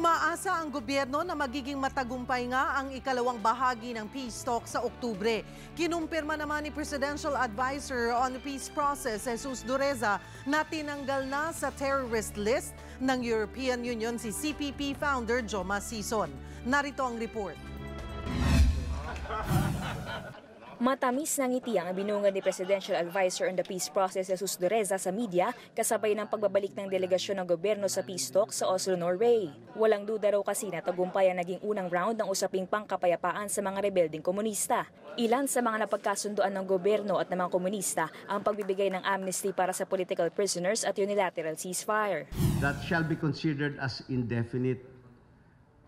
Umaasa ang gobyerno na magiging matagumpay nga ang ikalawang bahagi ng peace talk sa Oktubre. Kinumpirma naman ni Presidential Advisor on the Peace Process, Jesus Dureza, na tinanggal na sa terrorist list ng European Union si CPP founder Joma Sison. Narito ang report. Matamis na ngiti ang binungad ni Presidential Advisor on the Peace Process, Jesus Dureza, sa media kasabay ng pagbabalik ng delegasyon ng gobyerno sa peace talk sa Oslo, Norway. Walang duda raw kasi na tagumpay ang naging unang round ng usaping pangkapayapaan sa mga rebelding komunista. Ilan sa mga napagkasunduan ng gobyerno at ng mga komunista ang pagbibigay ng amnesty para sa political prisoners at unilateral ceasefire. That shall be considered as indefinite.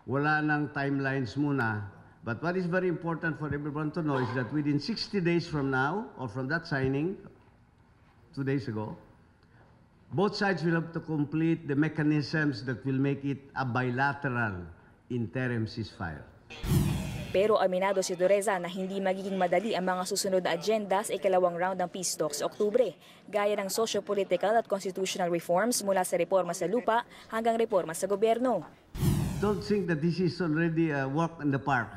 Wala nang timelines muna. But what is very important for everyone to know is that within 60 days from now, or from that signing, 2 days ago, both sides will have to complete the mechanisms that will make it a bilateral interim ceasefire. Pero aminado si Dureza na hindi magiging madali ang mga susunod na agenda sa ikalawang round ng peace talks sa Oktubre, gaya ng socio-political at constitutional reforms mula sa reforma sa lupa hanggang reforma sa gobyerno. Don't think that this is already a walk in the park.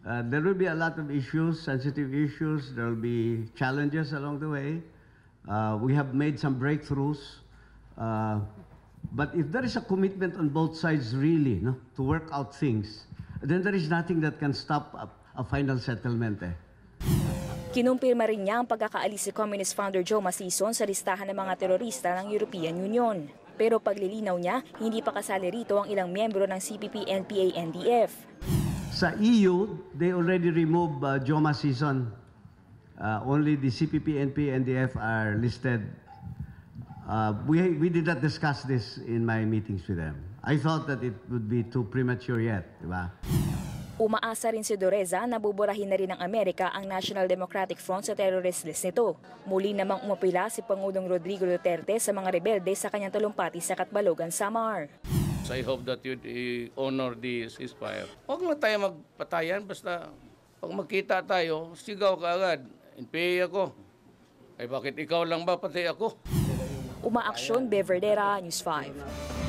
There will be a lot of issues, sensitive issues. There will be challenges along the way. We have made some breakthroughs. But if there is a commitment on both sides really to work out things, then there is nothing that can stop a final settlement. Kinumpirma rin niya ang pagkakaalis si Communist founder Joma Sison sa listahan ng mga terorista ng European Union. Pero paglilinaw niya, hindi pa kasali rito ang ilang miyembro ng CPP, NPA, NDF. Sa EU, they already removed Joma Sison. Only the CPP, NPA, NDF are listed. We did not discuss this in my meetings with them. I thought that it would be too premature yet, diba? Umaasa rin si Dureza na buburahin na rin ng Amerika ang National Democratic Front sa terrorist list nito. Muli namang umapila si Pangulong Rodrigo Duterte sa mga rebelde sa kanyang talumpati sa Catbalogan, Samar. So I hope that you honor the ceasefire. Huwag lang tayo magpatayan, basta pag magkita tayo, sigaw ka agad. NPA ako. Ay bakit ikaw lang ba, pati ako? Umaaksyon, Beverdera, News 5.